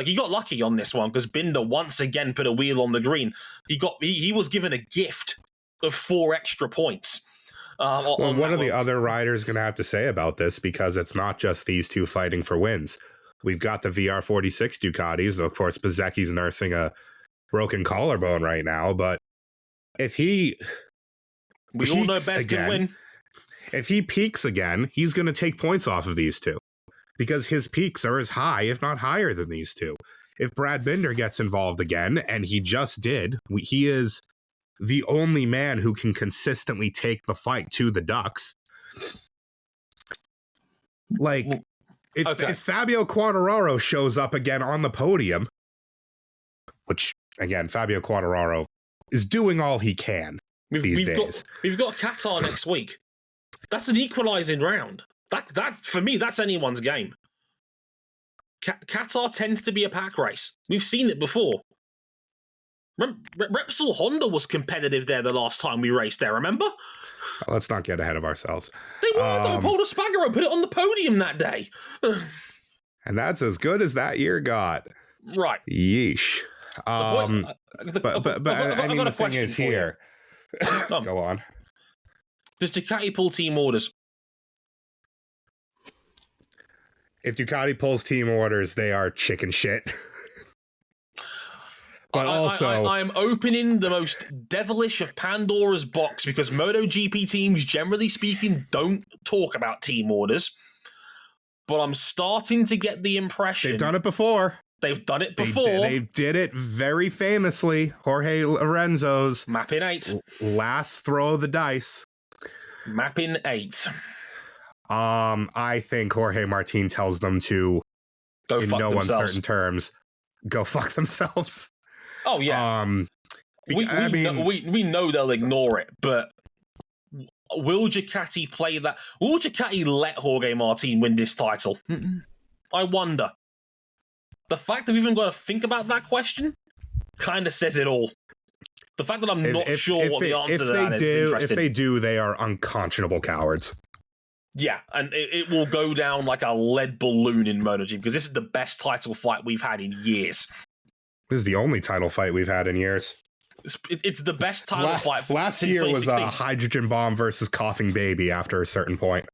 he got lucky on this one because Binder once again put a wheel on the green. He was given a gift of 4 extra points. What are the other riders going to have to say about this? Because it's not just these two fighting for wins. We've got the VR46 Ducatis. Of course, Bezecchi's nursing a broken collarbone right now, but if we all know Bez can win. If he peaks again, he's going to take points off of these two because his peaks are as high, if not higher than these two. If Brad Binder gets involved again, and he just did, he is the only man who can consistently take the fight to the Ducks. If Fabio Quartararo shows up again on the podium, which, again, Fabio Quartararo is doing all he can these days. We've got Qatar next week. That's an equalising round. That for me, that's anyone's game. Qatar tends to be a pack race. We've seen it before. Repsol Honda was competitive there the last time we raced there, remember? Let's not get ahead of ourselves. They were, though. Paul Espargaro put it on the podium that day. And that's as good as that year got. Right. Yeesh. I mean, the thing is here. Go on. Does Ducati pull team orders? If Ducati pulls team orders, they are chicken shit. But I'm opening the most devilish of Pandora's box because MotoGP teams, generally speaking, don't talk about team orders. But I'm starting to get the impression... They've done it before. They've done it before. They did it very famously. Jorge Lorenzo's... Mapping 8. Last throw of the dice. Mapping 8. I think Jorge Martin tells them to, go in no uncertain terms, go fuck themselves. Oh yeah. We know they'll ignore it, but will Ducati play that? Will Ducati let Jorge Martin win this title? I wonder. The fact that we've even got to think about that question kind of says it all. The fact that I'm not sure what the answer to that is interesting. If they do, they are unconscionable cowards. Yeah, and it will go down like a lead balloon in MotoGP because this is the best title fight we've had in years. This is the only title fight we've had in years. It's the best title fight. Last year was a hydrogen bomb versus coughing baby after a certain point.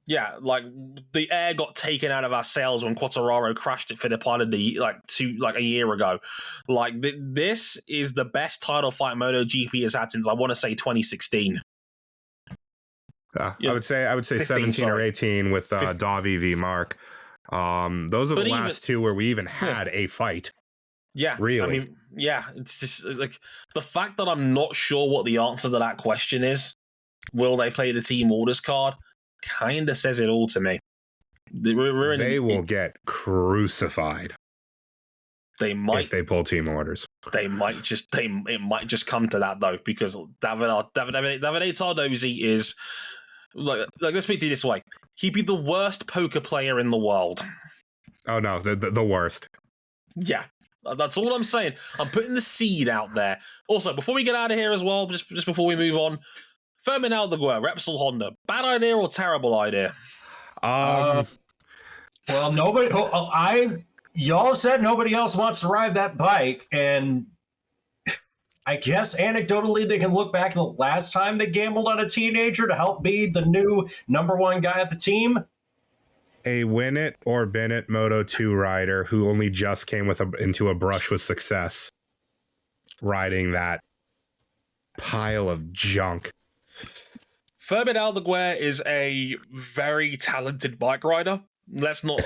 Yeah, like the air got taken out of our sails when Quartararo crashed at Fittipaldi like a year ago. Like this is the best title fight MotoGP has had since I want to say 2016. I would say 15, 17 or 18 with Davi v Mark. Those are the last two where we even had a fight. Yeah, really. I mean, yeah, it's just like the fact that I'm not sure what the answer to that question is. Will they play the team orders card? Kind of says it all to me. They will get crucified. They might if they pull team orders. It might just come to that though, because Davide Tardozzi is like let's put it this way: he'd be the worst poker player in the world. Oh no, the worst. Yeah. That's all I'm saying. I'm putting the seed out there. Also, before we get out of here as well, just before we move on, Fermin Aldeguer, Repsol Honda, bad idea or terrible idea? Well, nobody. Y'all said nobody else wants to ride that bike, and I guess anecdotally they can look back at the last time they gambled on a teenager to help be the new number one guy at the team. A win it or bin it Moto2 rider who only just came into a brush with success, riding that pile of junk. Fermin Aldeguer is a very talented bike rider. Let's not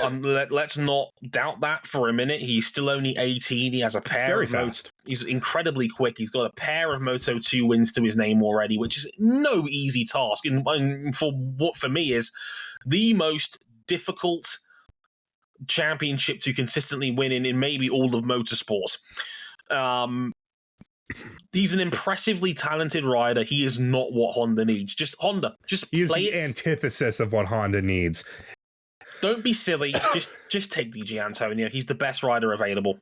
doubt that for a minute. He's still only 18. He has a pair very of fast. He's incredibly quick. He's got a pair of Moto2 wins to his name already, which is no easy task. And for what for me is the most difficult championship to consistently win in maybe all of motorsports. He's an impressively talented rider. He is not what Honda needs. He's play the antithesis of what Honda needs. Don't be silly. Just take DJ Antonio. He's the best rider available.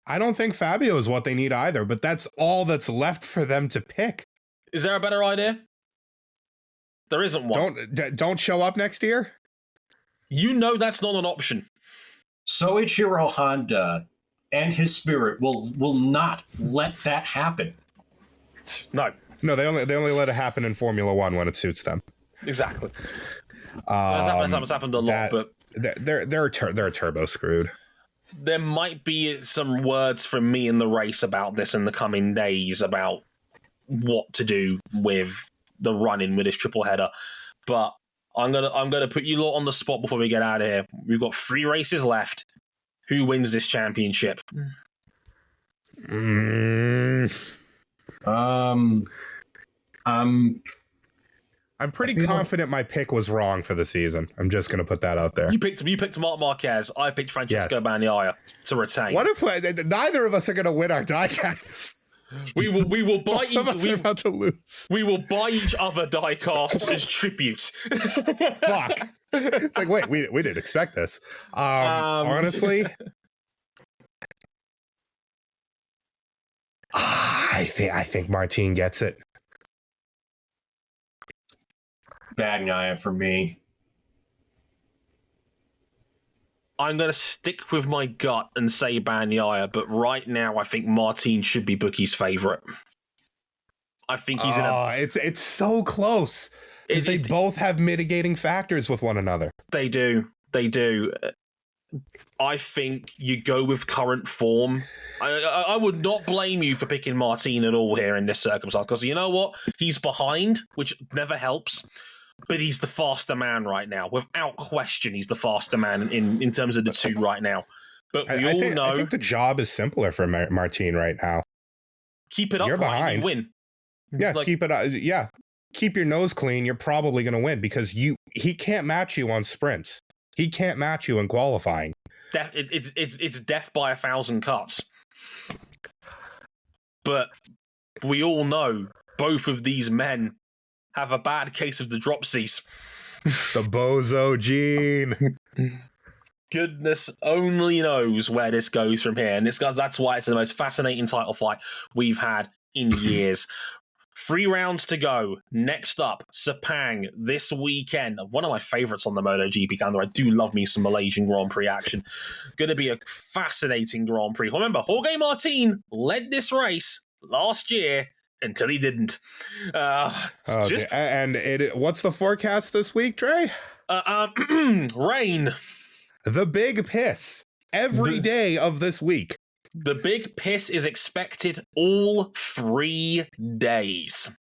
I don't think Fabio is what they need either, but that's all that's left for them to pick. Is there a better idea? There isn't one. Don't show up next year? You know that's not an option. Soichiro Honda and his spirit will not let that happen. No, they only let it happen in Formula One when it suits them. Exactly. That's happened a lot, but they're turbo screwed. There might be some words from me in the race about this in the coming days about what to do with the run-in with this triple header, but I'm gonna put you lot on the spot before we get out of here. We've got 3 races left. Who wins this championship? I'm pretty confident my pick was wrong for the season. I'm just gonna put that out there. You picked Marc Marquez. I picked Francesco Bagnaia to retain. What if neither of us are gonna win our diecasts? We will buy each. About to lose. We will buy each other diecasts as tribute. Fuck. It's like, wait, we didn't expect this. Honestly, I think Martin gets it. Bagnaia for me. I'm going to stick with my gut and say Bagnaia, but right now I think Martin should be Bookie's favourite. I think he's it's so close. They both have mitigating factors with one another. They do. I think you go with current form. I would not blame you for picking Martin at all here in this circumstance, because you know what? He's behind, which never helps. But he's the faster man right now. Without question, he's the faster man in terms of the two right now. But I think the job is simpler for Martin right now. Keep it up, right, you win. Yeah, keep it up. Yeah, keep your nose clean. You're probably going to win because he can't match you on sprints. He can't match you in qualifying. It's death by 1,000 cuts. But we all know both of these men have a bad case of the dropsies. The bozo gene. Goodness only knows where this goes from here. And that's why it's the most fascinating title fight we've had in years. 3 rounds to go. Next up, Sepang this weekend. One of my favourites on the MotoGP calendar. I do love me some Malaysian Grand Prix action. Going to be a fascinating Grand Prix. Remember, Jorge Martin led this race last year until he didn't. What's the forecast this week, Dre? Rain. The big piss every day of this week. The big piss is expected all 3 days.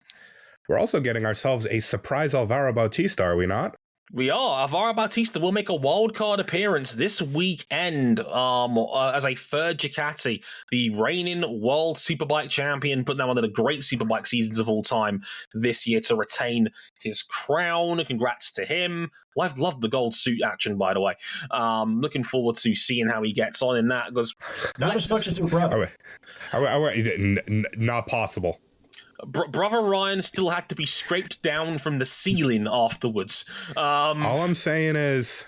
We're also getting ourselves a surprise Alvaro Bautista, are we not? We are. Alvaro Bautista will make a wildcard appearance this weekend as a third Ducati, the reigning world superbike champion, putting down one of the great superbike seasons of all time this year to retain his crown. Congrats to him. Well, I've loved the gold suit action, by the way. Looking forward to seeing how he gets on in that. Because not as much as your brother. Not possible. Brother Ryan still had to be scraped down from the ceiling afterwards. All I'm saying is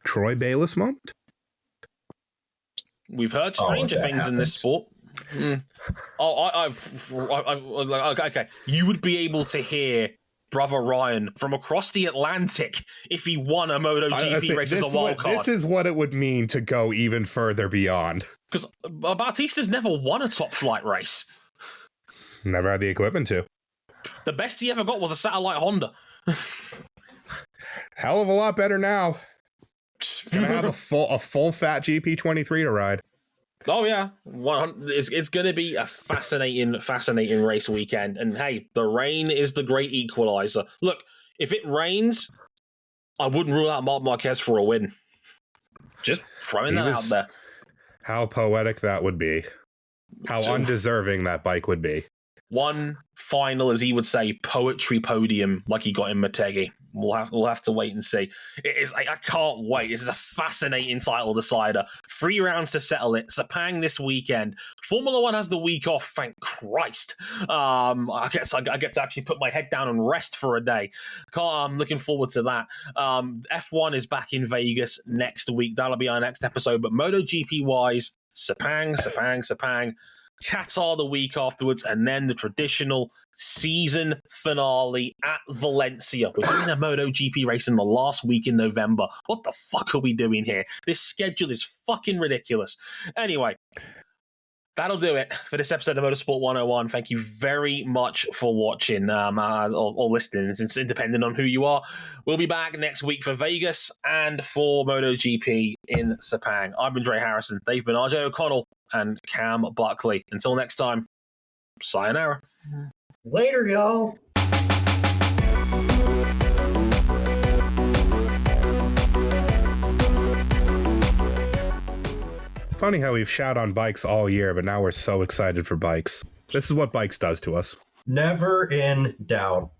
Troy Bayliss moment. We've heard stranger things in this sport. Okay. You would be able to hear Brother Ryan from across the Atlantic if he won a MotoGP race as a wild card. This is what it would mean to go even further beyond. Because Bautista's never won a top flight race. Never had the equipment to. The best he ever got was a satellite Honda. Hell of a lot better now. Gonna have a full fat GP23 to ride. Oh yeah, it's going to be a fascinating race weekend. And hey, the rain is the great equalizer. Look, if it rains, I wouldn't rule out Marc Marquez for a win. Just throwing that out there. How poetic that would be. How undeserving that bike would be. One final, as he would say, poetry podium like he got in Motegi. We'll have to wait and see. I can't wait. This is a fascinating title decider. 3 rounds to settle it. Sepang this weekend. Formula One has the week off. Thank Christ. I guess I get to actually put my head down and rest for a day. I'm looking forward to that. F1 is back in Vegas next week. That'll be our next episode. But MotoGP wise, Sepang. Qatar the week afterwards, and then the traditional season finale at Valencia. We're doing a MotoGP race in the last week in November. What the fuck are we doing here? This schedule is fucking ridiculous. Anyway, that'll do it for this episode of Motorsport 101. Thank you very much for watching or listening. It's independent on who you are. We'll be back next week for Vegas and for MotoGP in Sepang. I've been Dre Harrison. They've been RJ O'Connell and Cam Buckley. Until next time, sayonara. Later, y'all. Funny how we've shat on bikes all year, but now we're so excited for bikes. This is what bikes does to us. Never in doubt.